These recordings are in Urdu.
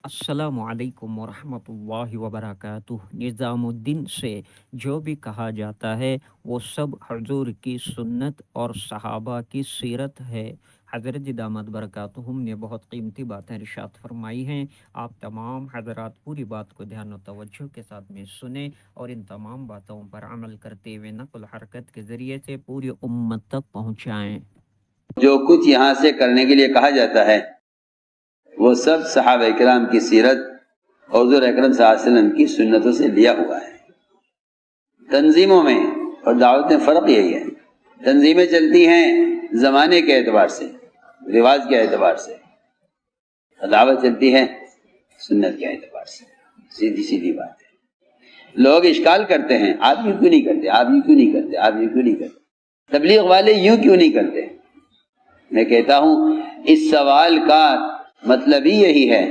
السلام علیکم ورحمۃ اللہ وبرکاتہ۔ نظام الدین سے جو بھی کہا جاتا ہے وہ سب حضور کی سنت اور صحابہ کی سیرت ہے۔ حضرت دامت برکاتہم نے بہت قیمتی باتیں ارشاد فرمائی ہیں۔ آپ تمام حضرات پوری بات کو دھیان و توجہ کے ساتھ میں سنیں اور ان تمام باتوں پر عمل کرتے ہوئے نقل حرکت کے ذریعے سے پوری امت تک پہنچائیں۔ جو کچھ یہاں سے کرنے کے لیے کہا جاتا ہے وہ سب صحابہ کرام کی سیرت اور حضور اکرم صلی اللہ علیہ وسلم کی سنتوں سے لیا ہوا ہے۔ تنظیموں میں اور دعوت میں فرق یہی ہے، تنظیمیں چلتی ہیں زمانے کے اعتبار سے، رواج کے اعتبار سے، دعوت چلتی ہے سنت کے اعتبار سے۔ سیدھی سیدھی بات ہے۔ لوگ اشکال کرتے ہیں، آپ یوں کیوں نہیں کرتے، آپ یوں کیوں نہیں کرتے، آپ یوں کیوں نہیں کرتے، تبلیغ والے یوں کیوں نہیں کرتے۔ میں کہتا ہوں اس سوال کا مطلب ہی یہی ہے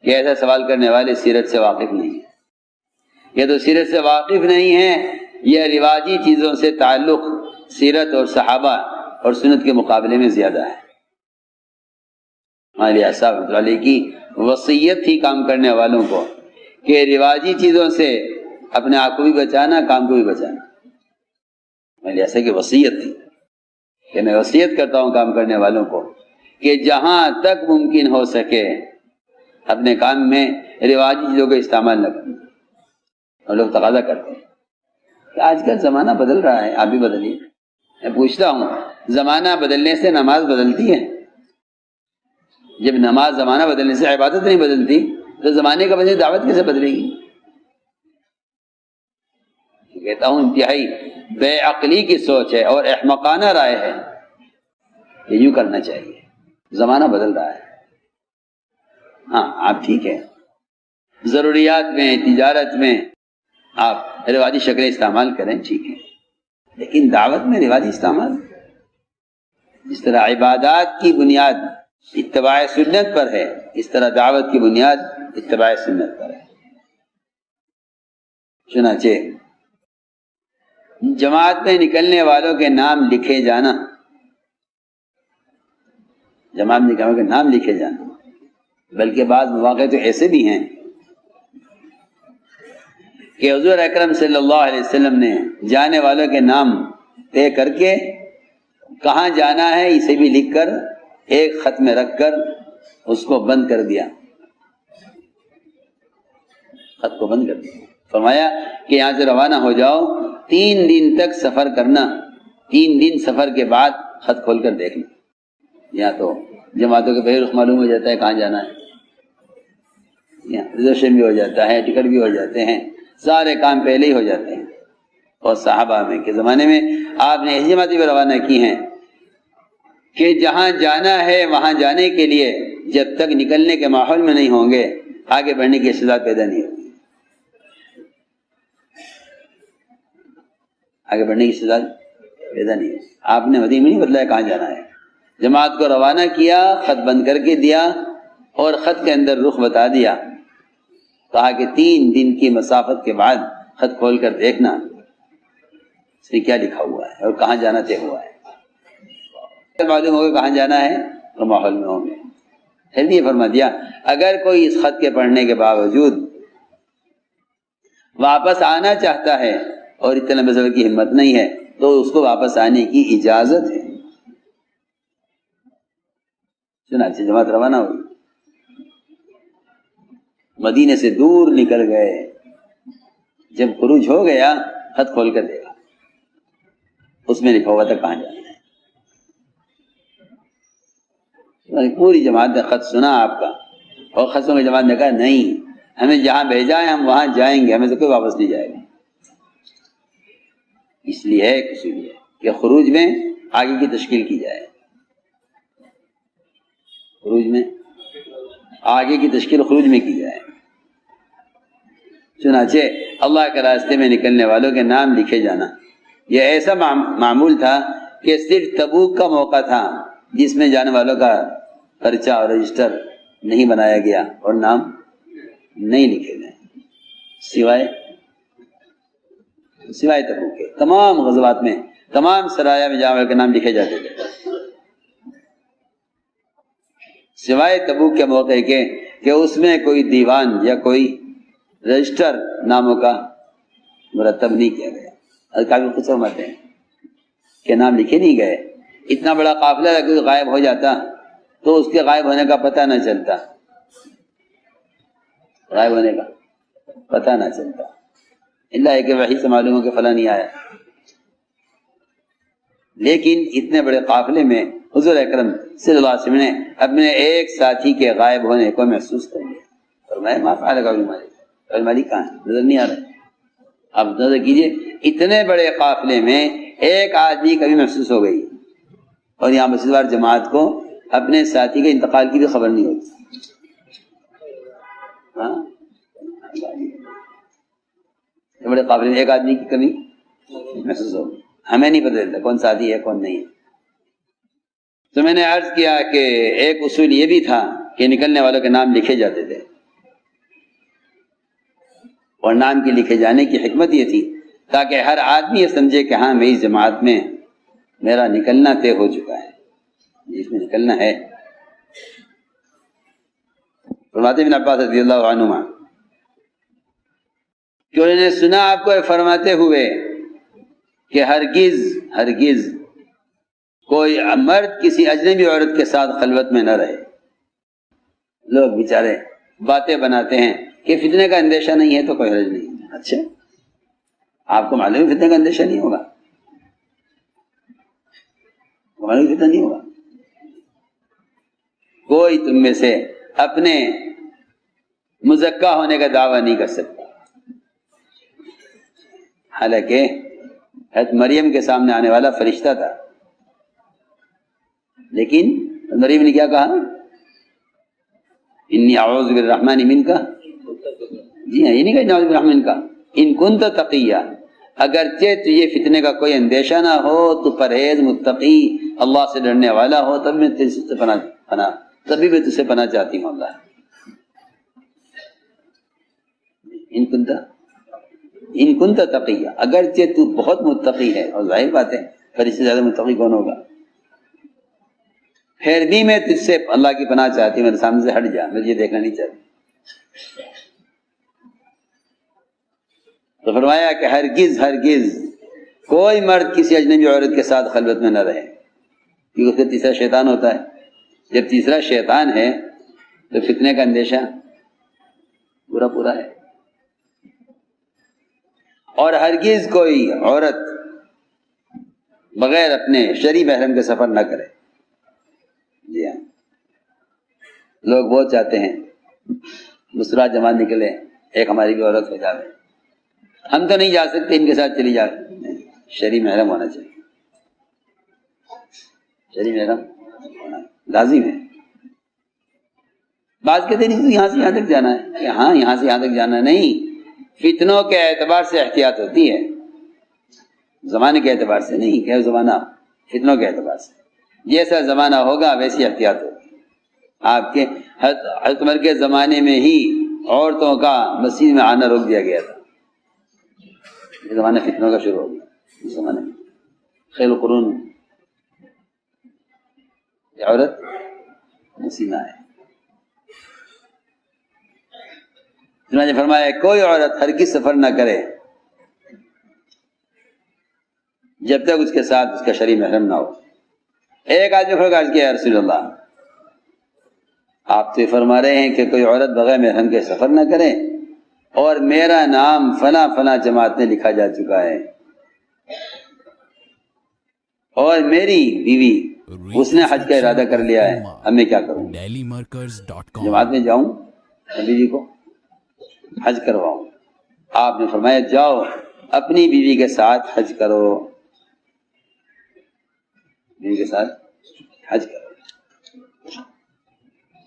کہ ایسا سوال کرنے والے سیرت سے واقف نہیں ہیں، یا تو سیرت سے واقف نہیں ہیں یا رواجی چیزوں سے تعلق سیرت اور صحابہ اور سنت کے مقابلے میں زیادہ ہے۔ ہمارے صاحب رحمۃ اللہ علیہ کی وصیت تھی کام کرنے والوں کو کہ رواجی چیزوں سے اپنے آپ کو بھی بچانا، کام کو بھی بچانا۔ ہمارے ایسا کی وصیت تھی کہ میں وصیت کرتا ہوں کام کرنے والوں کو کہ جہاں تک ممکن ہو سکے اپنے کام میں رواجی چیزوں کا استعمال نہ کریں۔ اور لوگ تقاضا کرتے ہیں کہ آج کل زمانہ بدل رہا ہے، آپ بھی بدلیے۔ میں پوچھتا ہوں زمانہ بدلنے سے نماز بدلتی ہے؟ جب نماز زمانہ بدلنے سے عبادت نہیں بدلتی تو زمانے کا بدلے دعوت کیسے بدلے گی؟ کہتا ہوں انتہائی بے عقلی کی سوچ ہے اور احمقانہ رائے ہے کہ یوں کرنا چاہیے۔ زمانہ بدل رہا ہے، ہاں آپ ٹھیک ہے، ضروریات میں، تجارت میں آپ رواجی شکلیں استعمال کریں، ٹھیک ہے، لیکن دعوت میں رواجی استعمال؟ جس طرح عبادات کی بنیاد اتباع سنت پر ہے، اس طرح دعوت کی بنیاد اتباع سنت پر ہے۔ چنانچہ جماعت میں نکلنے والوں کے نام لکھے جانا، جماعت میں نکلنے والوں کے نام لکھے جانا، بلکہ بعض مواقع تو ایسے بھی ہیں کہ حضور اکرم صلی اللہ علیہ وسلم نے جانے والوں کے نام طے کر کے کہاں جانا ہے اسے بھی لکھ کر ایک خط میں رکھ کر اس کو بند کر دیا، خط کو بند کر دیا، فرمایا کہ یہاں سے روانہ ہو جاؤ، 3 دن تک سفر کرنا، 3 دن سفر کے بعد خط کھول کر دیکھنا۔ یہاں تو جماعتوں کے پہلے رخ معلوم ہو جاتا ہے کہاں جانا ہے، یہاں ریزرویشن بھی ہو جاتا ہے، ٹکٹ بھی ہو جاتے ہیں، سارے کام پہلے ہی ہو جاتے ہیں۔ اور صحابہ میں کے زمانے میں آپ نے ایسی جماعتیں بھی روانہ کی ہیں کہ جہاں جانا ہے وہاں جانے کے لیے جب تک نکلنے کے ماحول میں نہیں ہوں گے آگے بڑھنے کی استعداد پیدا نہیں ہوگی، آگے بڑھنے کی استعداد پیدا نہیں ہوگی۔ آپ نے مدینہ میں نہیں بتلایا کہاں جانا ہے، جماعت کو روانہ کیا، خط بند کر کے دیا اور خط کے اندر رخ بتا دیا، کہا کہ 3 دن کی مسافت کے بعد خط کھول کر دیکھنا اس میں کیا لکھا ہوا ہے اور کہاں جانا طے ہوا ہے۔ معلوم ہوگا کہاں جانا ہے تو ماحول میں ہوں گے۔ پھر یہ فرما دیا اگر کوئی اس خط کے پڑھنے کے باوجود واپس آنا چاہتا ہے اور اتنا لمبے سفر کی ہمت نہیں ہے تو اس کو واپس آنے کی اجازت ہے۔ چنانچہ جماعت روانہ ہوئی، مدینے سے دور نکل گئے، جب خروج ہو گیا خط کھول کر دیکھا، اس میں لکھا ہوا تھا کہاں جانا ہے۔ پوری جماعت نے خط سنا آپ کا، اور خطوں کی جماعت نے کہا نہیں، ہمیں جہاں بھیجا ہے ہم وہاں جائیں گے، ہمیں سے کوئی واپس نہیں جائے گا۔ اس لیے ہے اصول ہے کہ خروج میں آگے کی تشکیل کی جائے، خروج میں آگے کی تشکیل خروج میں کی جائے۔ چنانچہ اللہ کے راستے میں نکلنے والوں کے نام لکھے جانا یہ ایسا معمول تھا کہ صرف تبوک کا موقع تھا جس میں جانے والوں کا پرچہ اور رجسٹر نہیں بنایا گیا اور نام نہیں لکھے گئے، سوائے تبوک کے تمام غزوات میں، تمام سرایا میں جانے والوں کے نام لکھے جاتے تھے، سوائے تبوک کے موقع کے کہ اس میں کوئی دیوان یا کوئی رجسٹر ناموں کا مرتب نہیں کیا گیا. اور کافی خود فرماتے ہیں کہ نام لکھے نہیں گئے. اتنا بڑا قافلہ اگر غائب ہو جاتا تو اس کے غائب ہونے کا پتہ نہ چلتا، غائب ہونے کا پتہ نہ چلتا، اللہ ہے کہ وحی سے معلوم ہو کہ فلاں نہیں آیا. لیکن اتنے بڑے قافلے میں حضور اکرم صلی اللہ علیہ وسلم نے اپنے ایک ساتھی کے غائب ہونے کو محسوس کر لیا. فرمایا ما فعل قول مالک، قول مالک کہاں ہے؟ نظر نہیں آ رہا. اب نظر کیجئے، اتنے بڑے قافلے میں ایک آدمی کبھی محسوس ہو گئی اور یہاں مسجد وار جماعت کو اپنے ساتھی کے انتقال کی بھی خبر نہیں ہوتی. ہاں بڑے قافلے میں ایک آدمی کی کمی محسوس ہو گئی، ہمیں نہیں پتہ چلتا کون ساتھی ہے کون نہیں ہے. تو میں نے عرض کیا کہ ایک اصول یہ بھی تھا کہ نکلنے والوں کے نام لکھے جاتے تھے، اور نام کے لکھے جانے کی حکمت یہ تھی تاکہ ہر آدمی یہ سمجھے کہ ہاں میری جماعت میں میرا نکلنا طے ہو چکا ہے، جس میں نکلنا ہے. فرماتے ابن عباس رضی اللہ عنہما کہ انہوں نے سنا آپ کو فرماتے ہوئے کہ ہرگز کوئی مرد کسی اجنبی عورت کے ساتھ خلوت میں نہ رہے. لوگ بیچارے باتیں بناتے ہیں کہ فتنے کا اندیشہ نہیں ہے تو کوئی حرج نہیں. اچھا آپ کو معلوم ہے فتنے کا اندیشہ نہیں ہوگا، معلوم فتنہ نہیں ہوگا. کوئی تم میں سے اپنے مزکہ ہونے کا دعویٰ نہیں کر سکتا. حالانکہ حضرت مریم کے سامنے آنے والا فرشتہ تھا، لیکن مریم نے کیا کہا؟ انی اعوذ بالرحمن منک. جی ہاں، یہ نہیں کہا انی اعوذ بالرحمن منک ان کنت تقیہ. اگرچہ تجھے فتنے کا کوئی اندیشہ نہ ہو، تو پرہیز متقی اللہ سے ڈرنے والا ہو، تب میں تجھ سے پناہ تبھی میں تجھ سے پناہ چاہتی ہوں. اللہ ان کنت تقیہ، اگرچہ تو بہت متقی ہے، اور ظاہر بات ہے پھر اس سے زیادہ متقی کون ہوگا، پھر بھی میں تجھ سے اللہ کی پناہ چاہتی ہوں، میرے سامنے سے ہٹ جا، میں یہ دیکھنا نہیں چاہتی. تو فرمایا کہ ہرگز کوئی مرد کسی اجنبی عورت کے ساتھ خلوت میں نہ رہے، کیونکہ اس کا تیسرا شیطان ہوتا ہے. جب تیسرا شیطان ہے تو فتنے کا اندیشہ پورا ہے. اور ہرگز کوئی عورت بغیر اپنے شرعی محرم کے سفر نہ کرے. جی ہاں، لوگ بہت چاہتے ہیں دوسرا جماعت نکلے، ایک ہماری بھی عورت ہو جائے. ہم تو نہیں جا سکتے، ان کے ساتھ چلی جا. شرعی محرم ہونا چاہیے، شرعی محرم ہونا لازم ہے. بعض کہتے نہیں یہاں سے یہاں تک جانا ہے، کہ ہاں یہاں سے یہاں تک جانا نہیں، فتنوں کے اعتبار سے احتیاط ہوتی ہے، زمانے کے اعتبار سے نہیں. کہ زمانہ فتنوں کے اعتبار سے جیسا زمانہ ہوگا ویسی احتیاط ہوگی. آپ کے حضرت عمر کے زمانے میں ہی عورتوں کا مسجد میں آنا روک دیا گیا تھا. یہ زمانہ فتنوں کا شروع ہو گیا. اس زمانے میں خیر القرون عورت مسجد میں آئے. چنانچہ فرمایا کوئی عورت ہرگز سفر نہ کرے جب تک اس کے ساتھ اس کا شرعی محرم نہ ہو. ایک آدمی کھڑ کر کیا یا رسول اللہ، آپ تو فرما رہے ہیں کہ کوئی عورت بغیر محرم کے سفر نہ کرے، اور میرا نام فلاں فلاں جماعت میں لکھا جا چکا ہے، اور میری بیوی اس نے حج کا ارادہ کر لیا ہے، اب میں کیا کروں؟ جماعت میں جاؤں بیوی کو حج کرواؤں؟ آپ نے فرمایا جاؤ اپنی بیوی کے ساتھ حج کرو، بیوی کے ساتھ حج کرو.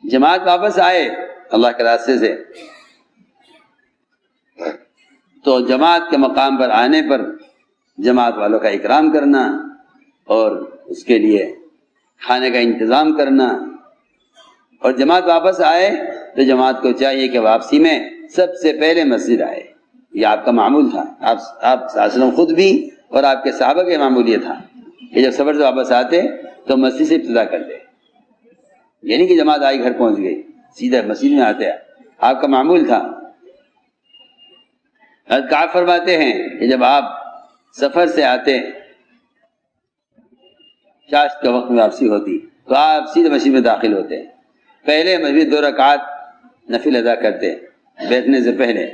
جماعت واپس آئے اللہ کے راستے سے، تو جماعت کے مقام پر آنے پر جماعت والوں کا اکرام کرنا اور اس کے لیے کھانے کا انتظام کرنا. اور جماعت واپس آئے تو جماعت کو چاہیے کہ واپسی میں سب سے پہلے مسجد آئے. یہ آپ کا معمول تھا، آپ صلی اللہ علیہ وسلم خود بھی اور آپ کے صحابہ کے معمول یہ تھا کہ جب سفر سے واپس آتے تو مسجد سے ابتدا کرتے. یعنی کہ جماعت آئی گھر پہنچ گئی، سیدھا مسجد میں آتے ہیں، آپ کا معمول تھا۔ حضرت کعب فرماتے ہیں کہ جب آپ سفر سے آتے، چاشت کا وقت میں واپسی ہوتی، تو آپ سیدھے مسجد میں داخل ہوتے، پہلے مسجد 2 رکعات نفل ادا کرتے بیٹھنے سے پہلے۔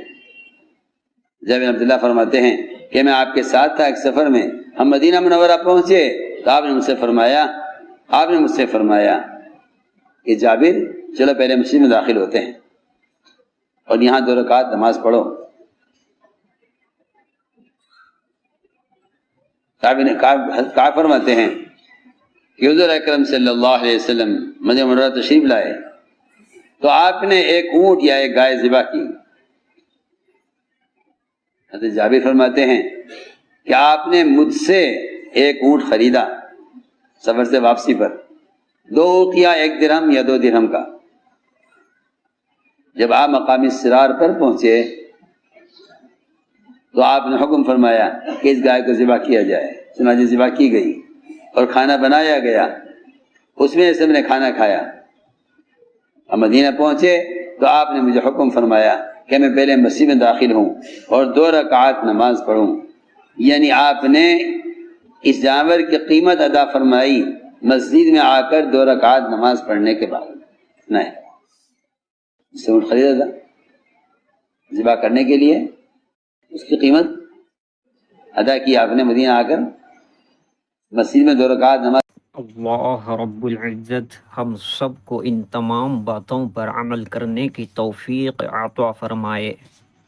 جابر بن عبداللہ فرماتے ہیں کہ میں آپ کے ساتھ تھا ایک سفر میں، ہم مدینہ منورہ پہنچے تو آپ نے مجھ سے فرمایا کہ جابر چلو پہلے مسجد میں داخل ہوتے ہیں اور یہاں 2 رکعات نماز پڑھو۔ کعب فرماتے ہیں کہ حضور اکرم صلی اللہ علیہ وسلم مدینہ منورہ تشریف لائے تو آپ نے ایک اونٹ یا ایک گائے ذبح کی۔ حضرت جابر فرماتے ہیں کہ آپ نے مجھ سے ایک اونٹ خریدا سفر سے واپسی پر، 2 اوقیہ 1 درہم یا 2 درہم کا۔ جب آپ مقام سرار پر پہنچے تو آپ نے حکم فرمایا کہ اس گائے کو ذبح کیا جائے، چنانچہ ذبح کی گئی اور کھانا بنایا گیا، اس میں سب نے کھانا کھایا۔ اب مدینہ پہنچے تو آپ نے مجھے حکم فرمایا کہ میں پہلے مسجد میں داخل ہوں اور 2 رکعات نماز پڑھوں، یعنی آپ نے اس جانور کی قیمت ادا فرمائی مسجد میں آ کر 2 رکعات نماز پڑھنے کے بعد۔ نہیں، اس سے اونٹ خریدا تھا ذبح کرنے کے لیے، اس کی قیمت ادا کی آپ نے مدینہ آ کر مسجد میں 2 رکعات نماز۔ اللہ رب العزت ہم سب کو ان تمام باتوں پر عمل کرنے کی توفیق عطا فرمائے۔